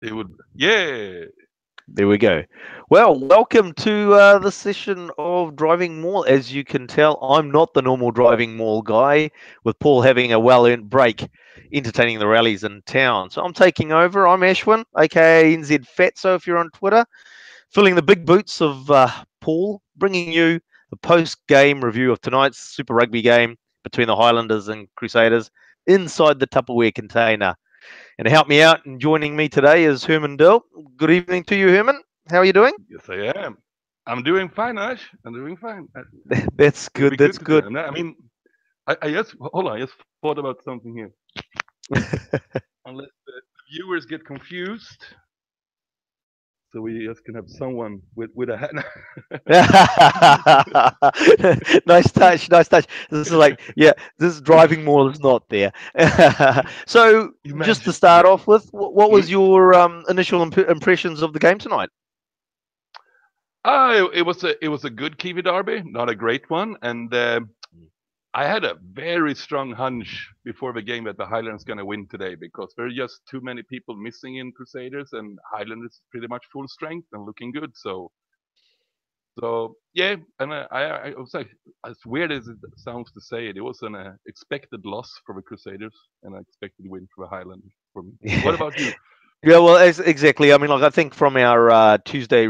It would, yeah. There we go. Well, welcome to the session of Driving Maul. As you can tell, I'm not the normal Driving Maul guy, with Paul having a well-earned break entertaining the rallies in town. So I'm taking over. I'm Ashwin, aka NZ Fatso if you're on Twitter, filling the big boots of Paul, bringing you the post-game review of tonight's Super Rugby game between the Highlanders and Crusaders inside the Tupperware container. And to help me out and joining me today is Herman Dill. Good evening to you, Herman. How are you doing? Yes, I am. I'm doing fine, Ash. I'm doing fine. That's It'll good. be That's good today. good. And I mean, I just hold on. I just thought about something here. Unless the viewers get confused, so we just can have someone with a hat. Nice touch. Nice touch. This is like, yeah, this driving mall is not there. So, just to Imagine. start Yeah. off with, what was Mm. your initial impressions of the game tonight? It was a good Kiwi derby, not a great one, and I had a very strong hunch before the game that the Highlanders going to win today because there are just too many people missing in Crusaders, and Highlanders pretty much full strength and looking good. So yeah, and I was like, as weird as it sounds to say it, it was an expected loss for the Crusaders and an expected win for the Highlanders for me. What Yeah. about you? Yeah, well, exactly. I mean, like I think from our Tuesday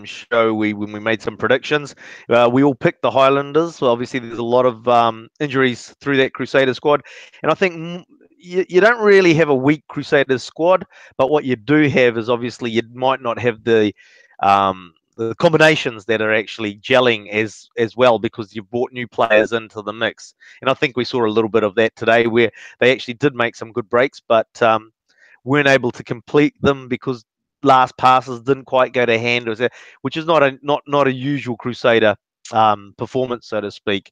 show, when we made some predictions, we all picked the Highlanders. So obviously, there's a lot of injuries through that Crusader squad, and I think you don't really have a weak Crusaders squad, but what you do have is obviously you might not have the combinations that are actually gelling as well because you've brought new players into the mix, and I think we saw a little bit of that today where they actually did make some good breaks, but weren't able to complete them because last passes didn't quite go to hand, which is not a usual Crusader performance, so to speak.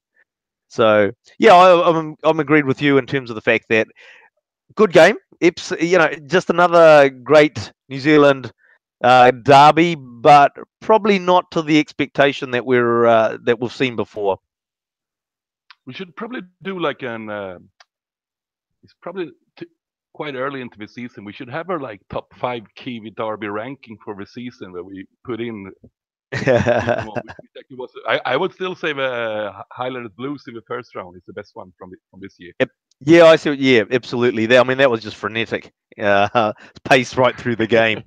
So yeah, I'm agreed with you in terms of the fact that good game. It's just another great New Zealand derby, but probably not to the expectation that we've seen before. We should probably do like it's probably quite early into the season. We should have our like top five Kiwi derby ranking for the season where we put in which exactly was. I would still say the Highlanders Blues in the first round is the best one from this year. Yep. Yeah, I see. Yeah, absolutely. I mean, that was just frenetic, pace right through the game.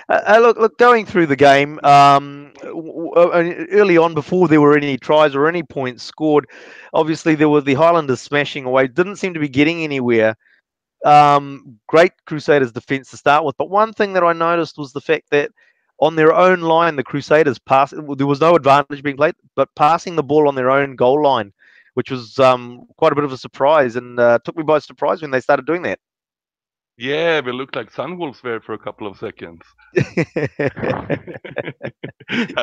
Look, going through the game, early on, before there were any tries or any points scored, obviously there were the Highlanders smashing away. Didn't seem to be getting anywhere. Great Crusaders defence to start with, but one thing that I noticed was the fact that on their own line, the Crusaders there was no advantage being played, but passing the ball on their own goal line, which was quite a bit of a surprise, and took me by surprise when they started doing that. Yeah, we looked like Sunwolves there for a couple of seconds. That's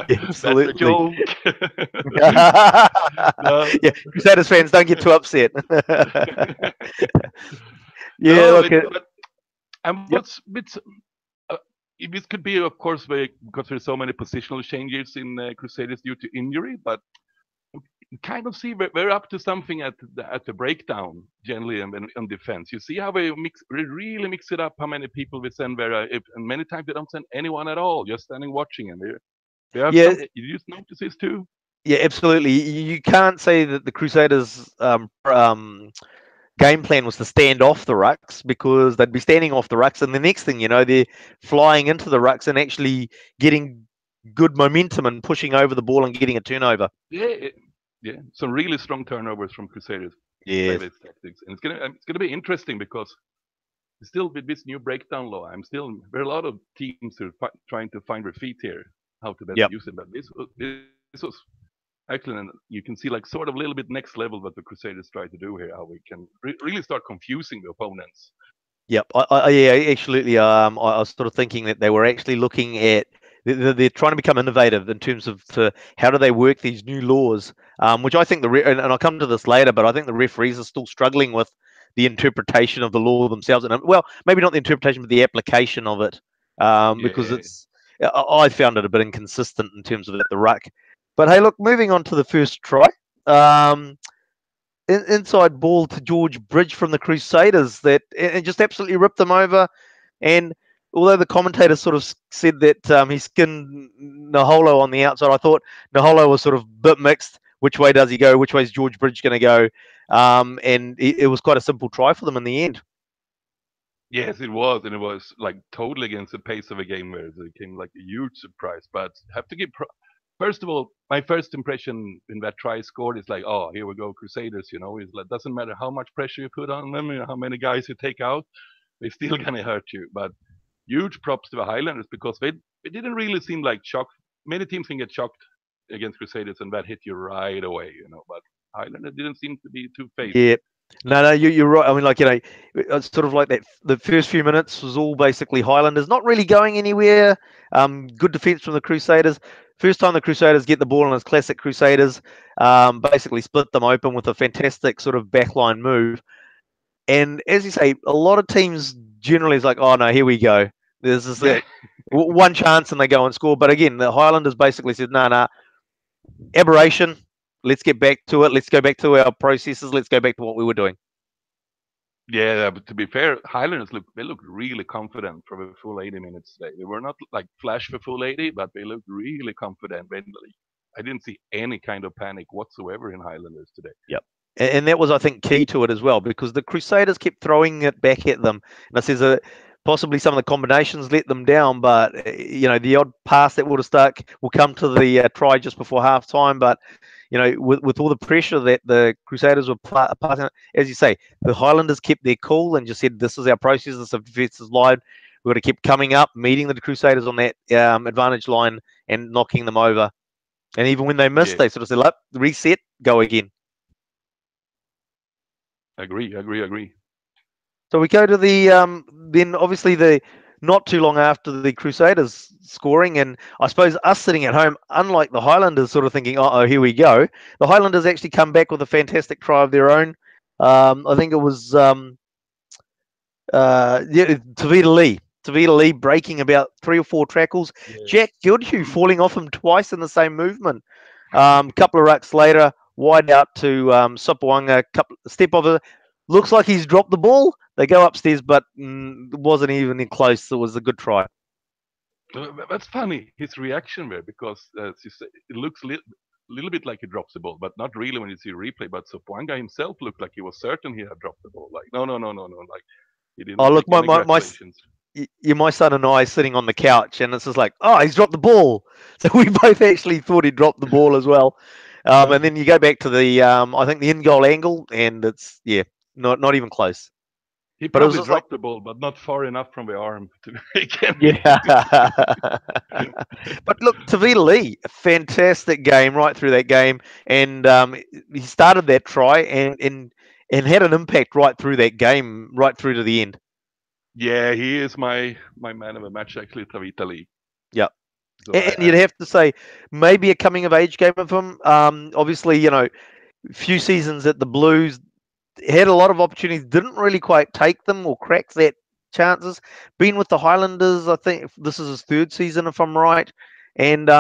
a Absolutely. joke. No, Yeah, Crusaders fans don't get too upset. Yeah, no, look, and yep, uh, this could be, of course, because there's so many positional changes in Crusaders due to injury, but kind of see we're up to something at the breakdown generally in defense. You see how we really mix it up. How many people we send there, and many times they don't send anyone at all, just standing watching, and they have yeah, some. You just notice this too. yeah, absolutely. You can't say that the Crusaders' game plan was to stand off the rucks because they'd be standing off the rucks, and the next thing you know, they're flying into the rucks and actually getting good momentum and pushing over the ball and getting a turnover. Yeah, yeah, some really strong turnovers from Crusaders by Yes. these tactics, and it's gonna be interesting because still with this new breakdown law, there are a lot of teams who are trying to find their feet here, how to best Yep. use it. But this was actually, and you can see like sort of a little bit next level what the Crusaders try to do here, how we can really start confusing the opponents. Yep. Yeah, absolutely. I was sort of thinking that they were actually looking at they're trying to become innovative in terms of how do they work these new laws, which I think and I'll come to this later, but I think the referees are still struggling with the interpretation of the law themselves, and well, maybe not the interpretation, but the application of it, because Yeah, I found it a bit inconsistent in terms of at the ruck. But hey, look, moving on to the first try. Um, inside ball to George Bridge from the Crusaders that and just absolutely ripped them over. And although the commentator sort of said that he skinned Naholo on the outside, I thought Naholo was sort of a bit mixed. Which way does he go? Which way is George Bridge going to go? And it was quite a simple try for them in the end. Yes, it was, and it was like totally against the pace of a game where it came like a huge surprise. But have to give first of all, my first impression in that try scored is like, oh, here we go, Crusaders. You know, it's like doesn't matter how much pressure you put on them, how many guys you take out, they're still gonna hurt you. But huge props to the Highlanders because they didn't really seem like shocked. Many teams can get shocked against Crusaders, and that hit you right away. You know, but Highlanders didn't seem to be too phased. Yeah. No, you're right. I mean, like, it's sort of like that. The first few minutes was all basically Highlanders, not really going anywhere. Good defense from the Crusaders. First time the Crusaders get the ball in as classic Crusaders, basically split them open with a fantastic sort of backline move. And as you say, a lot of teams generally is like, oh no, here we go. There's this Yeah. one chance and they go and score. But again, the Highlanders basically said, no, no, aberration. Let's get back to it. Let's go back to our processes. Let's go back to what we were doing. Yeah, but to be fair, Highlanders looked really confident for the full 80 minutes today. They were not like flash for full 80, but they looked really confident. I didn't see any kind of panic whatsoever in Highlanders today. Yep. And that was, I think, key to it as well, because the Crusaders kept throwing it back at them. And I says possibly some of the combinations let them down, but the odd pass that would have stuck will come to the try just before half time. But with all the pressure that the Crusaders were passing, as you say, the Highlanders kept their cool and just said, "This is our process. This is defensive line. We've got to keep coming up, meeting the Crusaders on that advantage line, and knocking them over." And even when they missed, Yeah, they sort of said, "Look, reset, go again." agree. So we go to the then obviously the not too long after the Crusaders scoring, and I suppose us sitting at home, unlike the Highlanders, sort of thinking, "Oh, here we go." The Highlanders actually come back with a fantastic try of their own. I think it was Tavita Lee. Tavita Lee breaking about 3 or 4 tackles. Yeah. Jack Goodhue falling off him twice in the same movement. Couple of rucks later, wide out to Sapawanga. Step over. Looks like he's dropped the ball. They go upstairs, but wasn't even close. It was a good try. That's funny, his reaction there, because as you say, it looks little bit like he drops the ball, but not really when you see replay. But Sopuanga himself looked like he was certain he had dropped the ball. Like, no. Like, he didn't Oh, look, take any congratulations. my son and I sitting on the couch, and it's just like, oh, he's dropped the ball. So we both actually thought he dropped the ball as well. And then you go back to the, I think the in goal angle, and it's not even close. He But it was probably just like, dropped the ball, but not far enough from the arm to make any. yeah. But look, Tavita Lee, a fantastic game right through that game, and he started that try and had an impact right through that game, right through to the end. Yeah, he is my man of the match, actually, Tavita Lee. Yeah. So And you'd have to say maybe a coming of age game of him. Obviously, few seasons at the Blues, had a lot of opportunities, didn't really quite take them or crack that chances. Been with the Highlanders, I think this is his 3rd season, if I'm right. And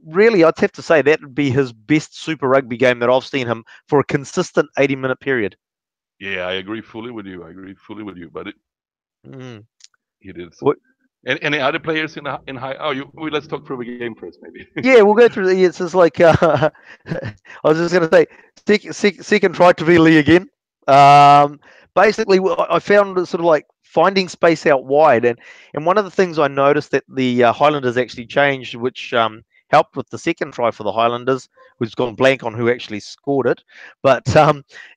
really, I'd have to say that would be his best Super Rugby game that I've seen him for a consistent 80-minute period. yeah, I agree fully with you. But Mm. it is. What, Any other players in high? Oh, let's talk through the game first, maybe. yeah, we'll go through the. It's just like I was just going to say, second try to Lee again. Basically, I found it sort of like finding space out wide, and one of the things I noticed that the Highlanders actually changed, which helped with the second try for the Highlanders, who's gone blank on who actually scored it, but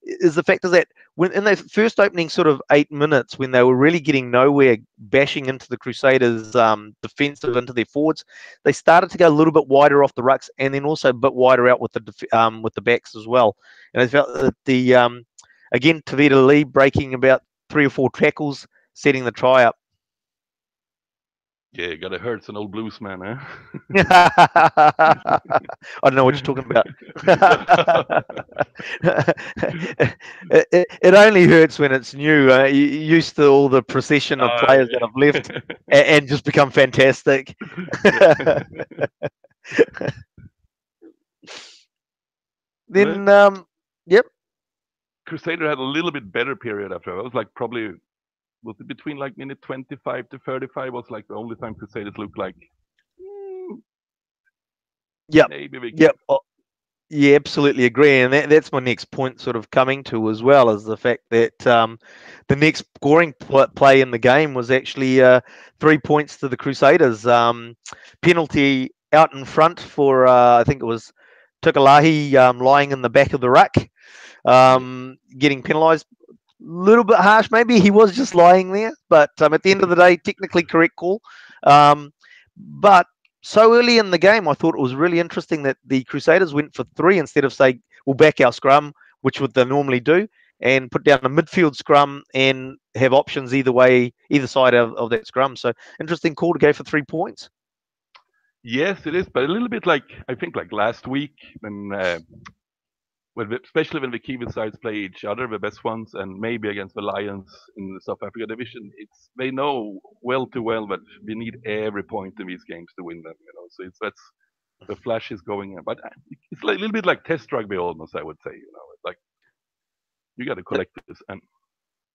is the fact is that when in the first opening sort of 8 minutes, when they were really getting nowhere, bashing into the Crusaders' defensive into their forwards, they started to go a little bit wider off the rucks, and then also a bit wider out with the backs as well. And I felt that the again Tavita Lee breaking about 3 or 4 tackles, setting the try up. Yeah, gotta hurt an old blues man, huh? I don't know what you're talking about. it only hurts when it's new. You're used to all the procession of players that have left and just become fantastic. Then, yep. Crusader had a little bit better period after. It was like probably was it between like minute 25 to 35 was like the only time Crusaders looked like Yep. maybe we can. Yep. Yeah, absolutely agree, and that's my next point, sort of coming to as well, is the fact that the next scoring play in the game was actually 3 points to the Crusaders. Penalty out in front for I think it was Tukalahi lying in the back of the ruck, Yeah. getting penalised. Little bit harsh, maybe he was just lying there, but at the end of the day, technically correct call. But so early in the game, I thought it was really interesting that the Crusaders went for three instead of say, we'll back our scrum, which would they normally do, and put down a midfield scrum and have options either way, either side of that scrum. So interesting call to go for 3 points. Yes, it is, but a little bit like I think like last week when especially when the Kiwi sides play each other, the best ones, and maybe against the Lions in the South Africa division, it's they know well too well that we need every point in these games to win them. So that's the flash is going in, but it's like a little bit like test rugby almost. I would say, it's like you got to collect this, and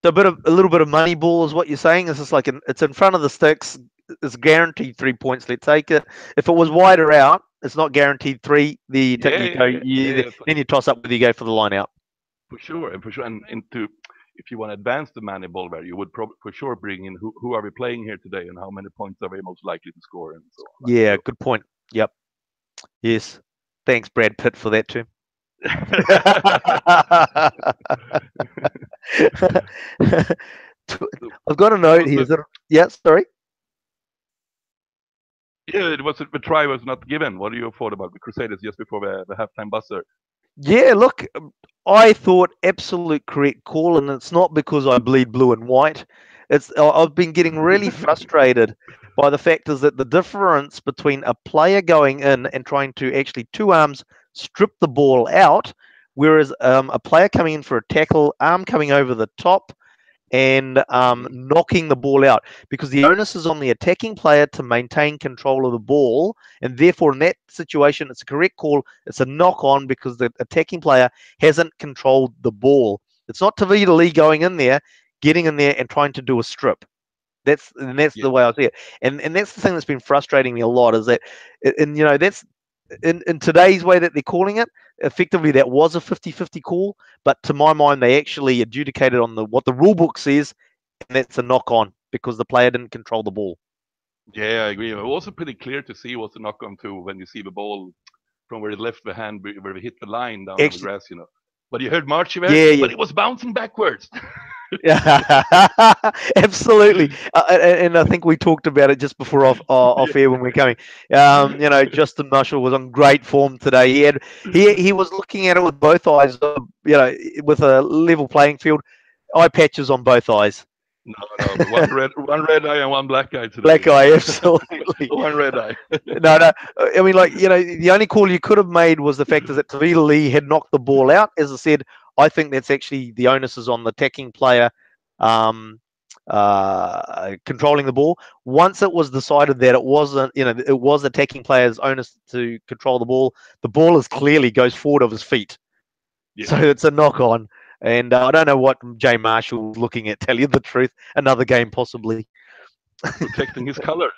So a little bit of money ball is what you're saying. It's just like it's in front of the sticks. It's guaranteed 3 points. Let's take it. If it was wider out, it's not guaranteed three. yeah, You yeah, go, yeah, yeah, then you toss up whether you go for the line out. for sure, and into if you want to advance the money ball there, you would probably for sure bring in who are we playing here today and how many points are we most likely to score and so on. Yeah, good point. Yep. Yes. Thanks, Brad Pitt, for that too. I've got a note here. Yeah, sorry. Yeah, it was the try was not given. What do you thought about the Crusaders just before the halftime buzzer? Yeah, look, I thought absolute correct call, and it's not because I bleed blue and white. I've been getting really frustrated by the fact is that the difference between a player going in and trying to actually two arms strip the ball out, whereas a player coming in for a tackle, arm coming over the top, and knocking the ball out, because the onus is on the attacking player to maintain control of the ball, and therefore in that situation it's a correct call. It's a knock on because the attacking player hasn't controlled the ball. It's not Tavita Lee going in there, getting in there and trying to do a strip. That's Yeah, the way I see it, and that's the thing that's been frustrating me a lot, is that, and that's in today's way that they're calling it, effectively that was a 50-50 call, but to my mind they actually adjudicated on what the rule book says, and that's a knock on because the player didn't control the ball. yeah, I agree. It was also pretty clear to see what's the knock on to when you see the ball from where it left the hand, where it hit the line down on the Actually, grass. But you heard Marchie there, yeah, yeah. but it was bouncing backwards. Absolutely, and I think we talked about it just before off air when we are coming. Justin Marshall was on great form today. He was looking at it with both eyes. With a level playing field, eye patches on both eyes. No, one red eye and one black eye today. Black eye, absolutely. One red eye. No. I mean, the only call you could have made was the fact is that Tavita Lee had knocked the ball out. As I said, I think that's actually the onus is on the attacking player controlling the ball. Once it was decided that it wasn't, it was attacking player's onus to control the ball is clearly goes forward of his feet. Yeah. So it's a knock on. And I don't know what Jay Marshall was looking at, tell you the truth. Another game, possibly. Protecting his colors.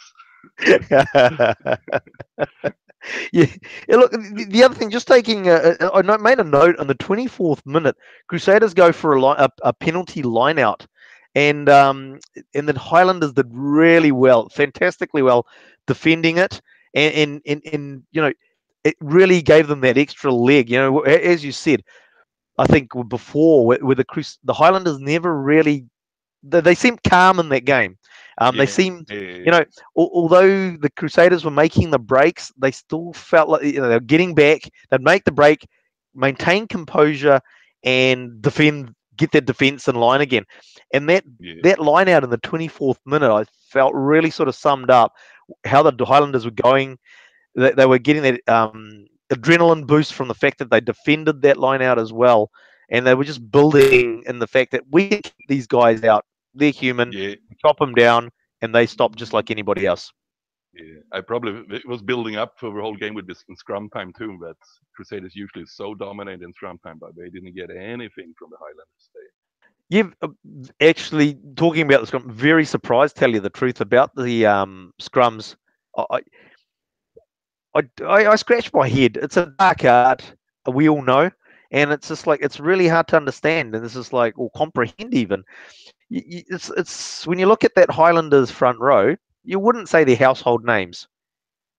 Yeah. Look, the other thing, just taking, I made a note on the 24th minute, Crusaders go for a penalty line out. And the Highlanders did really well, fantastically well, defending it. And it really gave them that extra leg. As you said, I think before with the Highlanders never really they seemed calm in that game. They seemed, although the Crusaders were making the breaks, they still felt like they were getting back. They'd make the break, maintain composure, and get their defense in line again. And that line out in the 24th minute, I felt really sort of summed up how the Highlanders were going. They were getting that adrenaline boost from the fact that they defended that line out as well, and they were just building in the fact that we can keep these guys out. They're human. Yeah. Chop them down, and they stop just like anybody else. Yeah, it was building up for the whole game with this in scrum time too. That Crusaders usually so dominant in scrum time, but they didn't get anything from the Highlanders today. You've actually talking about the scrum. Very surprised, tell you the truth, about the scrums. I, I scratch my head. It's a dark art. We all know, and it's just like it's really hard to understand, and this is like or comprehend even. It's when you look at that Highlanders front row, you wouldn't say they're household names,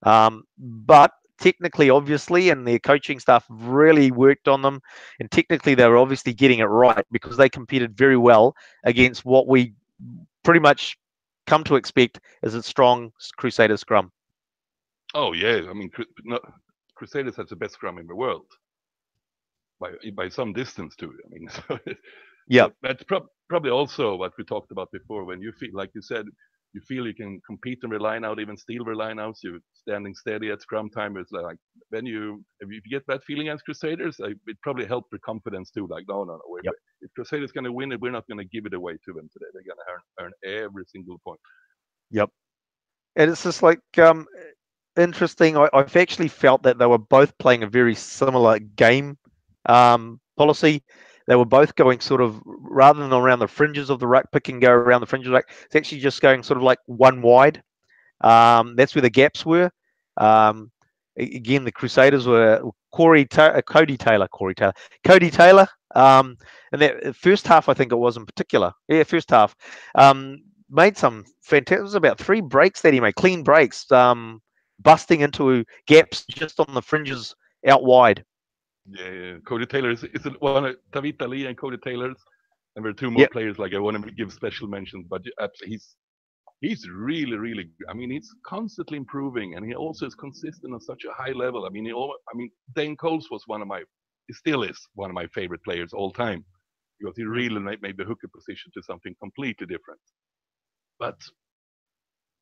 but technically, obviously, and their coaching staff really worked on them, and technically they were obviously getting it right because they competed very well against what we pretty much come to expect as a strong Crusader scrum. Oh yeah, I mean, Crusaders has the best scrum in the world by some distance too. I mean, Yeah, so that's probably also what we talked about before. When you feel, like you said, you feel you can compete in the line out, even steal the line outs. You're standing steady at scrum time. It's like when if you get that feeling as Crusaders, it probably helped your confidence too. Like no, yep, if Crusaders going to win it, we're not going to give it away to them today. They're going to earn every single point. yep. And it's just like interesting. I've actually felt that they were both playing a very similar game policy. They were both going sort of rather than around the fringes of the ruck, pick and go around the fringes of the ruck. It's actually just going sort of like one wide. That's where the gaps were. Um, Again, the Crusaders were Cody Taylor. And that first half, I think it was in particular. Yeah, first half. Made some fantastic. It was about 3 breaks that he made, clean breaks, busting into gaps just on the fringes out wide. Yeah. Cody Taylor is one of Tavita Lee and Cody Taylor's, and there are two more Yep. players. Like I want to give special mentions, but he's really really. I mean, he's constantly improving, and he also is consistent on such a high level. I mean, Dane Coles was he still is one of my favorite players all time because he really made the hooker position to something completely different. But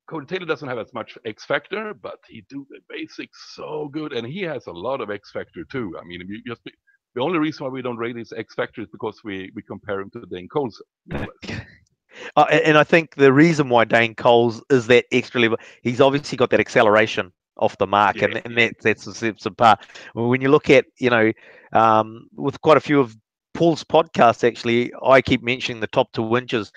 Cody Taylor doesn't have as much X factor, but he do the basics so good, and he has a lot of X factor too. I mean, the only reason why we don't rate his X factor is because we compare him to Dane Coles, more or less. And I think the reason why Dane Coles is that extra level, he's obviously got that acceleration off the mark, Yeah, and that's a part. When you look at with quite a few of Paul's podcasts, actually, I keep mentioning the top 2 inches,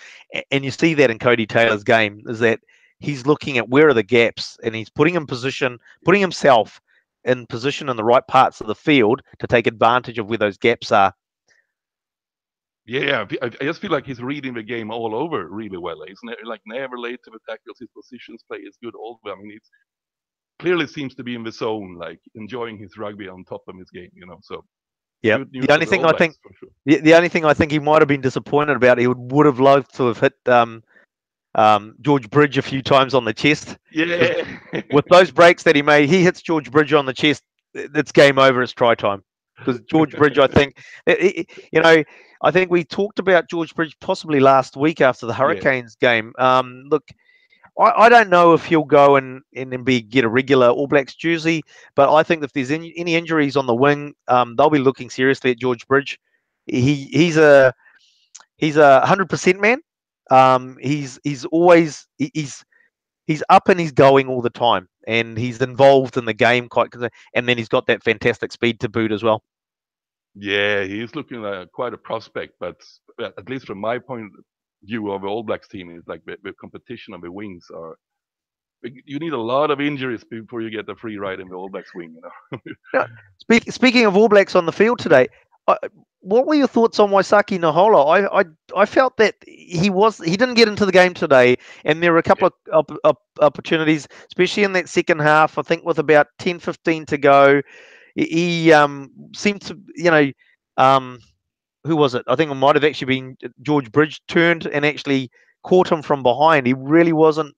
and you see that in Cody Taylor's game is that he's looking at where are the gaps, and he's putting in position, putting himself in position in the right parts of the field to take advantage of where those gaps are. yeah. I just feel like he's reading the game all over really well. He's like never late to the tackles. His positions play is good all the way. I mean, he's clearly seems to be in the zone, like enjoying his rugby on top of his game. So Yeah. good news The for only the thing All I think Blacks for sure. the only thing I think he might have been disappointed about, he would have loved to have hit George Bridge a few times on the chest. Yeah. With those breaks that he made, he hits George Bridge on the chest. It's game over. It's try time. Because George Bridge, I think, I think we talked about George Bridge possibly last week after the Yeah. Hurricanes game. Look, I don't know if he'll go and get a regular All Blacks jersey, but I think if there's any injuries on the wing, they'll be looking seriously at George Bridge. He's a 100% man. He's always he's up and he's going all the time, and he's involved in the game quite. And then he's got that fantastic speed to boot as well. Yeah, he's looking like quite a prospect, but at least from my point of view of the All Blacks team, is like the competition of the wings are. You need a lot of injuries before you get the free ride in the All Blacks wing. Now, speaking of All Blacks on the field today, I, what were your thoughts on Waisaki Nahola? I felt that he didn't get into the game today, and there were a couple of opportunities, especially in that second half. I think with about 10-15 to go, he seemed to who was it? I think it might have actually been George Bridge turned and actually caught him from behind. He really wasn't.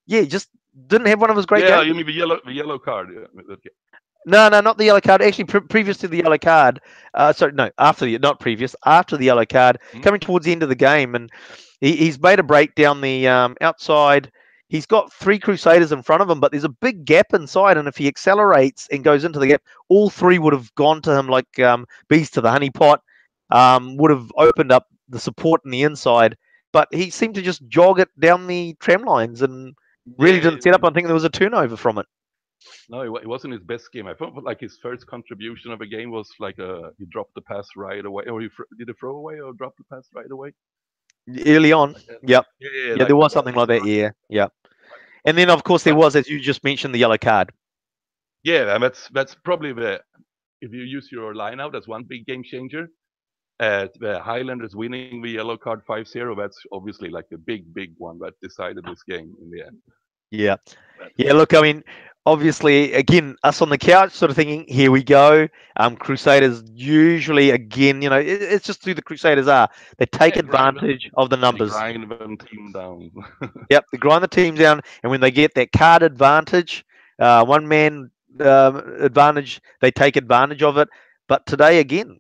Yeah, just didn't have one of his great Yeah, games. you mean the yellow card? Yeah. Okay. No, not the yellow card. Actually, previous to the yellow card. Sorry, no, not previous. After the yellow card, Hmm? coming towards the end of the game, and he's made a break down the outside. He's got 3 Crusaders in front of him, but there's a big gap inside, and if he accelerates and goes into the gap, all 3 would have gone to him like bees to the honey pot. Would have opened up the support in the inside, but he seemed to just jog it down the tram lines and really Yeah, didn't set up. I think there was a turnover from it. no, it wasn't his best game. I thought like his first contribution of a game was like he dropped the pass right away, or did a throw away or dropped the pass right away. Early on. Yep. Yeah, Like there was the something like that. Yeah. Yeah. And then, of course, there but was, as you just mentioned, the yellow card. yeah, and that's probably the if you use your line out, that's one big game changer. The Highlanders winning the yellow card 5-0, that's obviously like the big one that decided this game in the end. Yeah. That's Yeah, look, I mean, obviously, again, us on the couch sort of thinking, here we go. Crusaders usually, again, it's just who the Crusaders are. They take yeah, advantage of the numbers. grind them team down. Yep, they grind the team down, and when they get that card advantage, one man advantage, they take advantage of it. But today, again,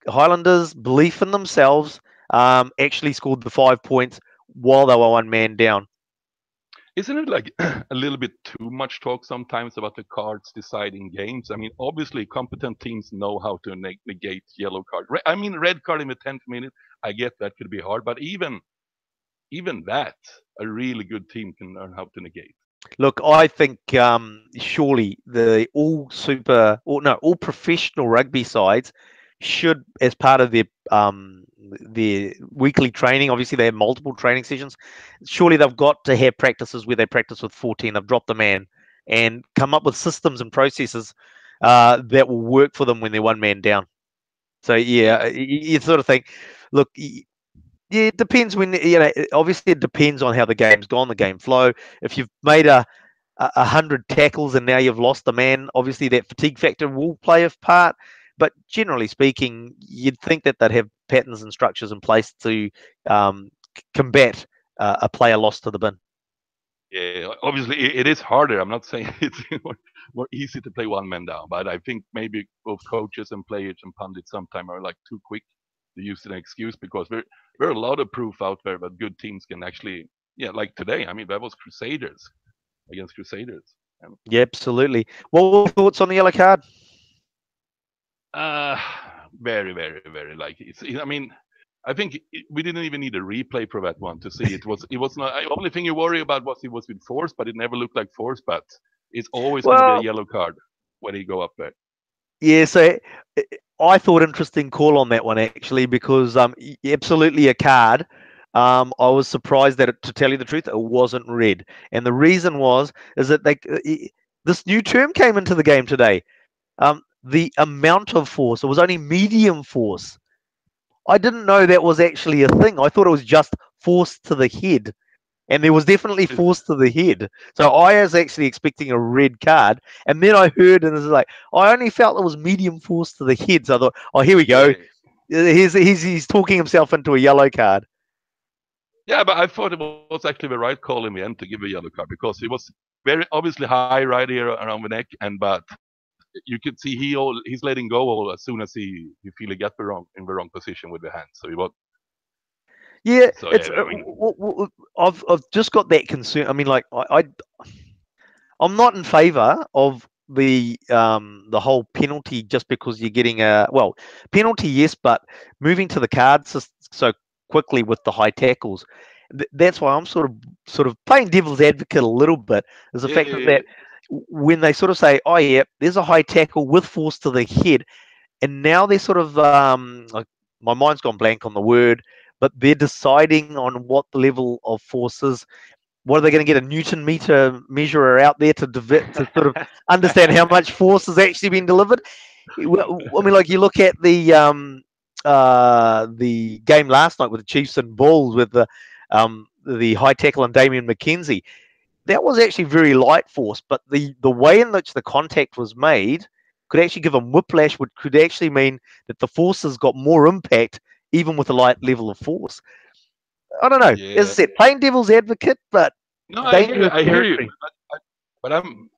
Highlanders' belief in themselves actually scored the 5 points while they were one man down. Isn't it like a little bit too much talk sometimes about the cards deciding games? I mean, obviously, competent teams know how to negate yellow card. I mean, red card in the 10th minute. I get that could be hard, but even that, a really good team can learn how to negate. Look, I think surely the all professional rugby sides should, as part of their weekly training, obviously they have multiple training sessions. Surely they've got to have practices where they practice with 14. They've dropped the man and come up with systems and processes that will work for them when they're one man down. So yeah, Yeah, you sort of think, look, yeah, it depends when obviously it depends on how the game's gone, the game flow. If you've made a hundred tackles and now you've lost a man, obviously that fatigue factor will play a part. But generally speaking, you'd think that they'd have patterns and structures in place to combat a player lost to the bin. yeah. Obviously, it is harder. I'm not saying it's more easy to play one man down, but I think maybe both coaches and players and pundits sometimes are like too quick to use an excuse because there are a lot of proof out there that good teams can actually, yeah, like today. I mean, that was Crusaders against Crusaders. And, Yeah, absolutely. What were your thoughts on the yellow card? uh, very like I mean, I think we didn't even need a replay for that one to see it was not. The only thing you worry about was it was with force, but it never looked like force. But it's always going to be a Well, yellow card when you go up there. yeah, so I thought interesting call on that one actually because absolutely a card. I was surprised that to tell you the truth, it wasn't red, and the reason was is that this new term came into the game today. The amount of force, it was only medium force. I didn't know that was actually a thing. I thought it was just force to the head, and there was definitely force to the head. So I was actually expecting a red card, and then I heard, and it was like I only felt it was medium force to the head. So I thought, oh, here we go. Yeah, He's talking himself into a yellow card. yeah, but I thought it was actually the right call in the end to give a yellow card because he was very obviously high right here around the neck, and but you could see he's letting go all as soon as he feel he got the wrong position with the hand. So he was Yeah, so it's. yeah. I mean, I've just got that concern. I mean, like I'm not in favour of the whole penalty just because you're getting a penalty, yes, but moving to the cards so quickly with the high tackles. That's why I'm sort of playing devil's advocate a little bit. Is the yeah, fact yeah, that when they sort of say, "Oh yeah, there's a high tackle with force to the head," and now they're sort of like, my mind's gone blank on the word, but they're deciding on what the level of force is. What are they going to get a Newton meter measurer out there to sort of understand how much force has actually been delivered? I mean, like you look at the game last night with the Chiefs and Bulls with the high tackle and Damien McKenzie. That was actually very light force, but the way in which the contact was made could actually give them whiplash, which could actually mean that the forces got more impact even with a light level of force. I don't know. As I yeah. said, playing devil's advocate, but No, dangerous I hear you. territory. But I'm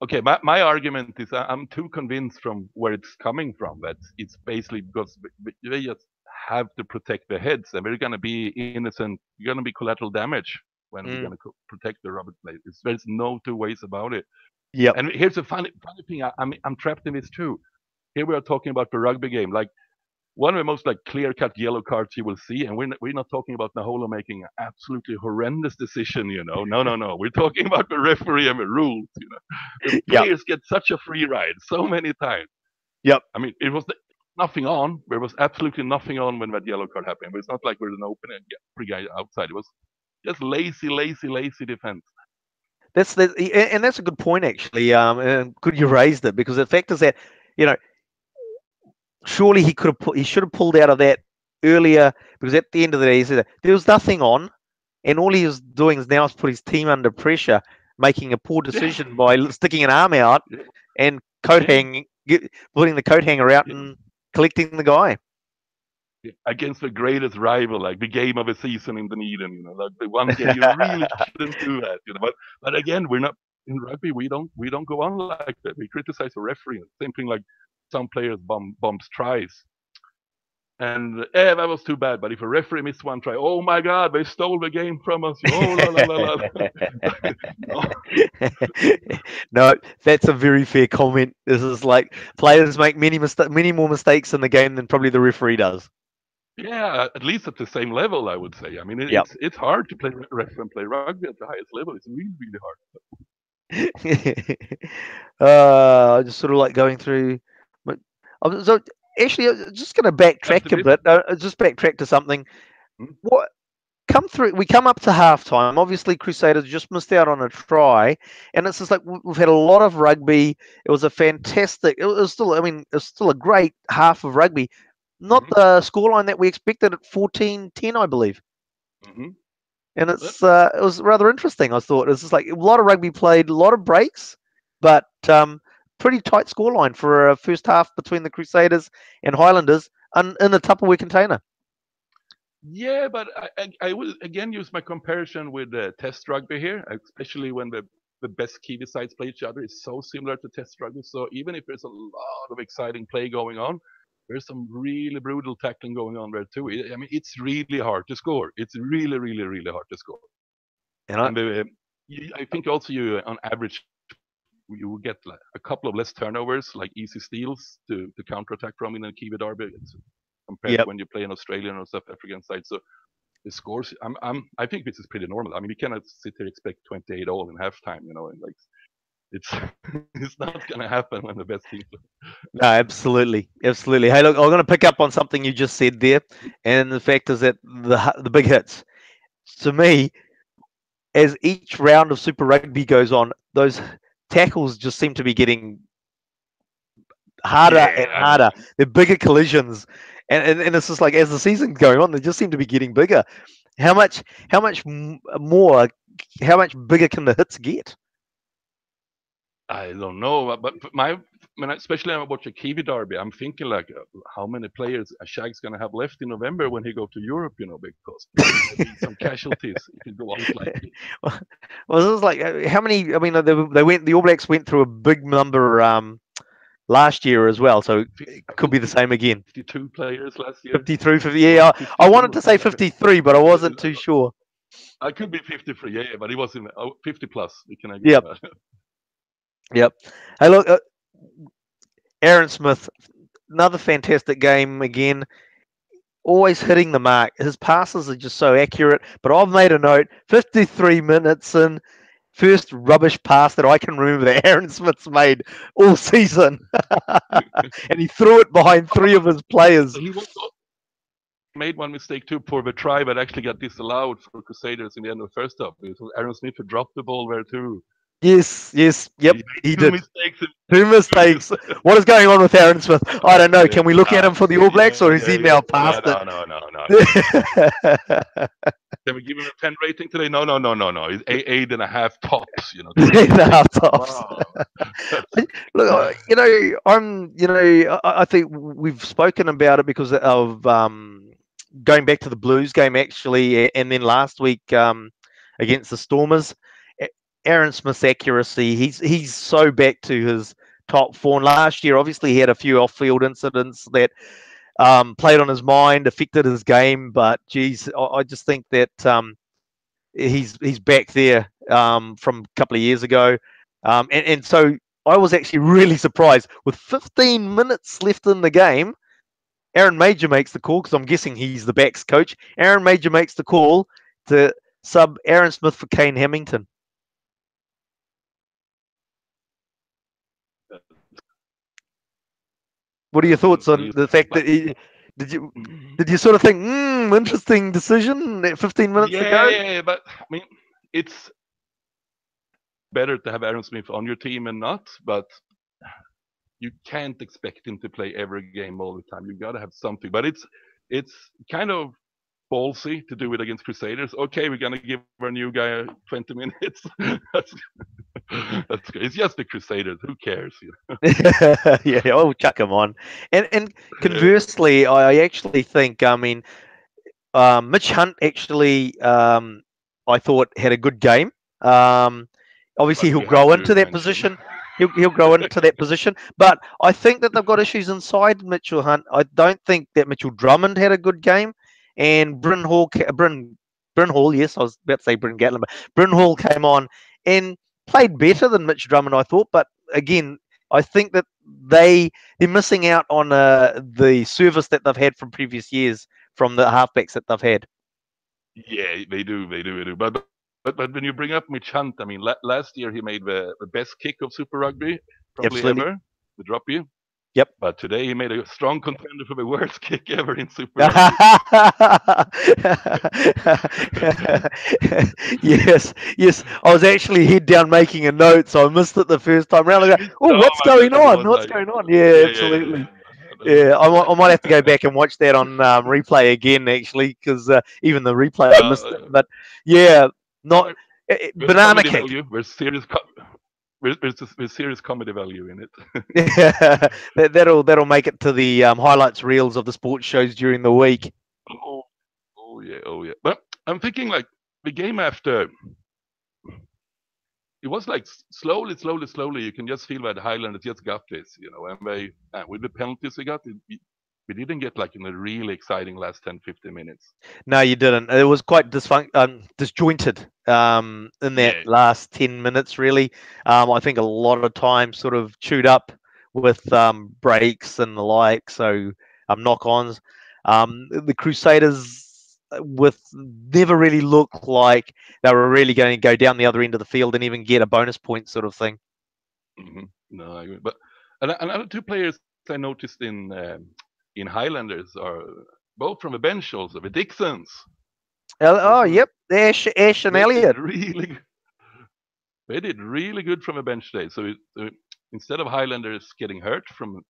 okay. My argument is I'm too convinced from where it's coming from that it's basically because they just have to protect their heads, and we're going to be innocent. You're going to be collateral damage when we're Mm, going to protect the rubber plate. There's no two ways about it. yep. And here's a funny thing. I'm trapped in this too. Here we are talking about the rugby game, like one of the most like clear-cut yellow cards you will see, and we're not talking about Naholo making an absolutely horrendous decision. No. We're talking about the referee and the rules. The Yep. players get such a free ride so many times. Yep. I mean, it was. nothing on. There was absolutely nothing on when that yellow card happened. But it's not like there's an open and free guy outside. It was just lazy defense. And that's a good point actually. And good you raised it because the fact is that you know surely he should have pulled out of that earlier because at the end of the day he said there was nothing on, and all he was doing is now put his team under pressure, making a poor Yeah, decision by sticking an arm out yeah, and coat yeah. hang, putting the coat hanger out Yeah. and collecting the guy. Against the greatest rival, like the game of a season in Dunedin, like the one game you really shouldn't do that. But again, we're not in rugby. We don't go on like that. We criticize the referee. Same thing like some players bombs tries. And that was too bad. But if a referee missed one try, oh my God, they stole the game from us. Oh la la la la. No. No, that's a very fair comment. This is like players make many more mistakes in the game than probably the referee does. Yeah, at least at the same level, I would say. I mean, Yep. it's hard to play ref and play rugby at the highest level. It's really hard. Just sort of like going through. So actually, I'm just going to After backtrack a this, bit. Just backtrack to something. hmm, What come through? We come up to halftime. Obviously, Crusaders just missed out on a try, and it's just like we've had a lot of rugby. It was a fantastic. It was still. I mean, it's still a great half of rugby. Not hmm, the scoreline that we expected at 14-10, I believe. hmm. And it was rather interesting. I thought it was just like a lot of rugby played, a lot of breaks, but pretty tight scoreline for a first half between the Crusaders and Highlanders in a Tupperware container. Yeah, but I will again use my comparison with Test rugby here, especially when the best Kiwi sides play each other. It's so similar to Test rugby. So even if there's a lot of exciting play going on, there's some really brutal tackling going on there too. I mean, it's really hard to score. It's really hard to score. And I, And I think also you, on average, you will get like a couple of less turnovers, like easy steals to counterattack from in a Kiwi derby compared to yep. when you play an Australian or South African side. So the scores, I think this is pretty normal. I mean, we cannot sit here expect 28 all in halftime, and like it's it's not gonna happen when the best team play. No, absolutely, absolutely. Hey, look, I'm going to pick up on something you just said there, and the fact is that the big hits. To me, as each round of Super Rugby goes on, those tackles just seem to be getting harder and Yeah, I harder. mean, They're bigger collisions, and it's just like as the season's going on, they just seem to be getting bigger. How much more? How much bigger can the hits get? I don't know, but when especially when I watch a Kiwi derby, I'm thinking like, how many players a Shag's gonna have left in November when he go to Europe, because there's gonna be some casualties if it go on slightly. Well, this is like how many? I mean, they went. The All Blacks went through a big number last year as well, so it I could think be the same again. 52 players last year, 53, 50. Yeah, I 52 wanted or to say something like that. 53, but I wasn't too sure. I could be 53, yeah, but it was in 50 plus. We can agree on Yep, that. yep. Hey, look, Aaron Smith, another fantastic game again. Always hitting the mark. His passes are just so accurate. But I've made a note: 53 minutes in, first rubbish pass that I can remember that Aaron Smith's made all season, and he threw it behind three of his players. He made one mistake too for the try, but actually got disallowed for Crusaders in the end of the first half. It was Aaron Smith who dropped the ball there too. Yes, So yep, he made he two did. mistakes. Two Two mistakes. mistakes. What is going on with Aaron Smith? I don't know. Yeah, Can we look at him for the All Blacks, or is he yeah. now past it? No. Can we give him a 10 rating today? No. He's 8.5 tops. Eight and a half Come tops. on. Look, I think we've spoken about it because of going back to the Blues game actually, and then last week against the Stormers. Aaron Smith's accuracy, he's so back to his top form. Last year, obviously, he had a few off-field incidents that played on his mind, affected his game. But geez, I just think that he's back there from a couple of years ago, and so I was actually really surprised with 15 minutes left in the game. Aaron Major makes the call because I'm guessing he's the backs coach. Aaron Major makes the call to sub Aaron Smith for Kane Hamilton. What are your thoughts on He's the fact but that did you did you sort of think, interesting decision 15 minutes ago? yeah, but I mean, it's better to have Aaron Smith on your team and not, but you can't expect him to play every game all the time. You got to have something. But it's kind of ballsy to do it against Crusaders. Okay, we're gonna give our new guy 20 minutes. that's, that's good. It's just the Crusaders. Who cares? Yeah, oh, chuck him on. And Uh, conversely, I actually think, I mean, Mitch Hunt actually, I thought had a good game. Obviously, but he'll we have grow to into that mention. position. He'll grow into that position. But I think that they've got issues inside Mitchell Hunt. I don't think that Mitchell Drummond had a good game, and Bryn Hall. Yes, I was about to say Bryn Gatlin, but Bryn Hall came on and played better than Mitch Drummond, I thought. But again, I think that they're missing out on the service that they've had from previous years from the halfbacks that they've had. Yeah, they do. But when you bring up Mitch Hunt, I mean, last year he made the best kick of Super Rugby probably Absolutely. ever, the drop you. Yep. But today he made a strong contender for the worst kick ever in Super Rugby. Yes, yes. I was actually head down making a note, so I missed it the first time round. I go, oh, Oh what's my going god, it on? was What's like, going on? Yeah, yeah. absolutely. Yeah, I might have to go back and watch that on replay again, actually, because even the replay I missed it. No, But yeah, no, not there's banana comedy kick. value. There's serious comedy value in it. Yeah, that'll make it to the highlights reels of the sports shows during the week. Oh, oh yeah. But I'm thinking like the game after, it was like slowly. You can just feel that the Highlanders just got this, and they with the penalties we got, we didn't get like in a really exciting last 10-15 minutes. No, you didn't. It was quite disjointed in that Yeah. last 10 minutes. Really, I think a lot of time sort of chewed up with breaks and the like. So knock-ons. The Crusaders with never really looked like they were really going to go down the other end of the field and even get a bonus point sort of thing. No, I agree. But another two players I noticed in Highlanders are both from the bench also, the Dixons. Those Oh, were yep, Ash and they did Elliot. really they did really good from the bench today. So instead of Highlanders getting hurt from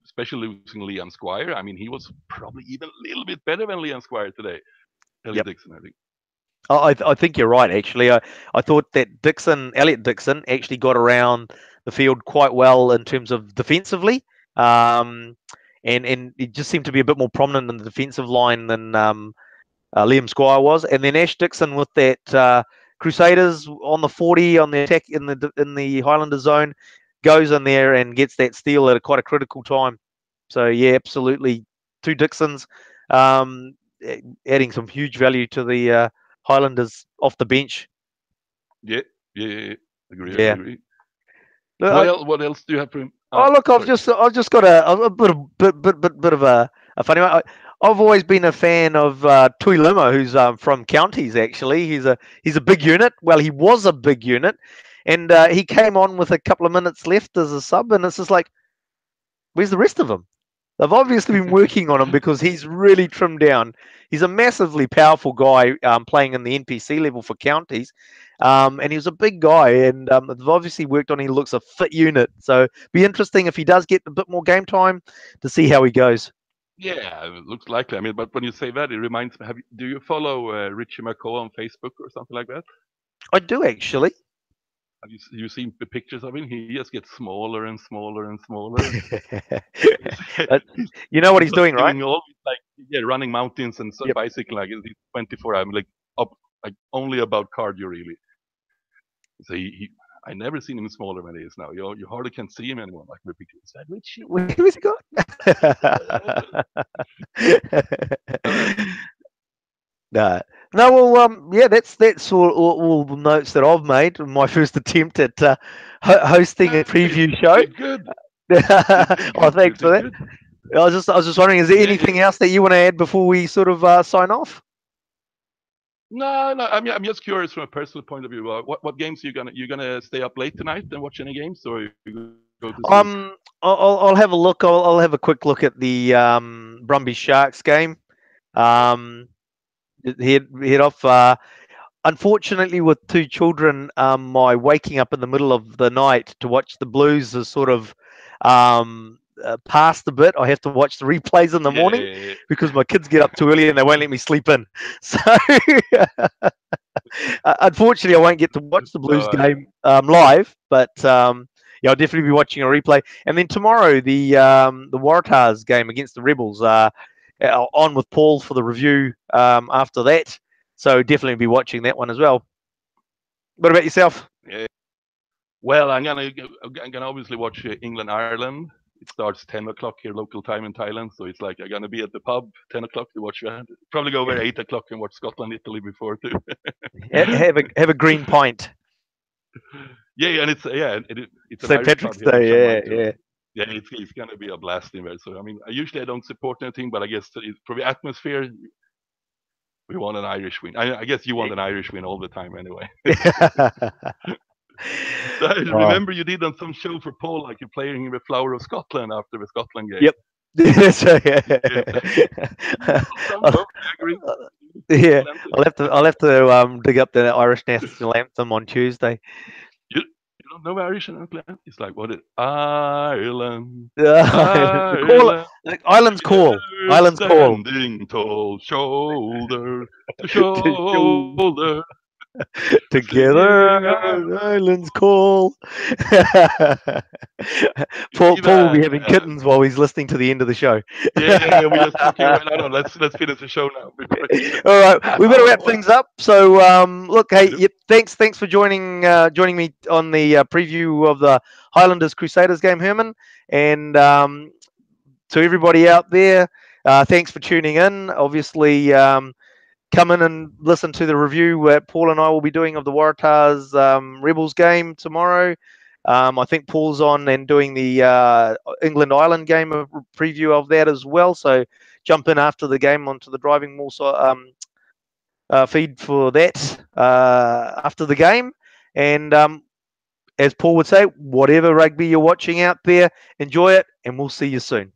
especially losing Liam Squire, I mean he was probably even a little bit better than Liam Squire today. Elliot Yep. Dixon, I think. I think you're right, actually. I thought that Elliot Dixon, actually got around the field quite well in terms of defensively. Um, and he just seemed to be a bit more prominent in the defensive line than Liam Squire was. And then Ash Dixon with that Crusaders on the 40 on the attack in the Highlander zone goes in there and gets that steal at quite a critical time. So yeah, absolutely, two Dixons, um, adding some huge value to the Highlanders off the bench. Yeah, yeah. Agree, agree, Yeah. agree. Look, What else do you have for him? oh, look, Sorry. I've just got a bit of a funny one. I've always been a fan of Tui Limo, who's from Counties. Actually, he's a big unit. Well, he was a big unit, and he came on with a couple of minutes left as a sub, and it's just like, where's the rest of them? They've obviously been working on him because he's really trimmed down. He's a massively powerful guy playing in the NPC level for counties. And he was a big guy, and they've obviously worked on him. He looks a fit unit. So be interesting if he does get a bit more game time to see how he goes. Yeah, it looks likely. I mean, but when you say that, it reminds me. Do you follow Richie McCaw on Facebook or something like that? I do actually. Have you seen the pictures of him? He just gets smaller and smaller and smaller. Uh, you know what He's he's like doing, right? doing all like running mountains and Yep. bicycling like he's 24. I'm like up like only about cardio really. So I never seen him smaller than he is now. You hardly can see him anymore. Like the picture. Is that Richie? Where's he got? No, no. Well, yeah, that's all the notes that I've made. My first attempt at hosting a preview show. Did good. Oh, thanks for that. Good. I was just wondering, is there anything else that you want to add before we sort of sign off? No. I'm just curious from a personal point of view. What games are you gonna stay up late tonight and watch any games, or are you go to sleep? I'll have a look. I'll have a quick look at the Brumbies Sharks game. Head off. Unfortunately, with two children, my waking up in the middle of the night to watch the Blues is sort of past a bit. I have to watch the replays in the morning Yeah. because my kids get up too early and they won't let me sleep in. So unfortunately, I won't get to watch the Blues No, game live, but yeah, I'll definitely be watching a replay. And then tomorrow, the Waratahs game against the Rebels. On with Paul for the review after that. So definitely be watching that one as well. What about yourself? yeah. Well, I'm gonna obviously watch England Ireland. It starts 10 o'clock here local time in Thailand, so it's like I'm gonna be at the pub 10 o'clock to watch that. Probably go over 8 o'clock and watch Scotland Italy before too. Have a green pint. Yeah, and it's an St. Irish pub Patrick's here in Day. Chiang Mai Yeah, too. yeah. Yeah, it's gonna be a blast in there. So I mean, usually I don't support anything, but I guess for the atmosphere, we want an Irish win. I guess you want an Irish win all the time anyway. So I Oh, remember you did on some show for Paul, like you're playing the Flower of Scotland after the Scotland game. yep. So, yeah. Yeah. Well done, I agree. Yeah, Plenty. I'll have to dig up the Irish national anthem on Tuesday. You don't know Irish and it's like what is Ireland, Call Ireland, it, Island's call. together Island's call. standing tall, shoulder to To show shoulder, together, singing. Island's call. You see Paul will that? be having kittens while he's listening to the end of the show. Yeah, we're just talking right now. No, let's finish the show now. All right, we better wrap Wow. things up. So, look, hey, Yep. yep, thanks for joining me on the preview of the Highlanders Crusaders game, Herman, and to everybody out there, thanks for tuning in. Obviously, come in and listen to the review that Paul and I will be doing of the Waratahs Rebels game tomorrow. I think Paul's on and doing the England Ireland game, a preview of that as well. So jump in after the game onto the DrivingMaul feed for that after the game. And as Paul would say, whatever rugby you're watching out there, enjoy it, and we'll see you soon.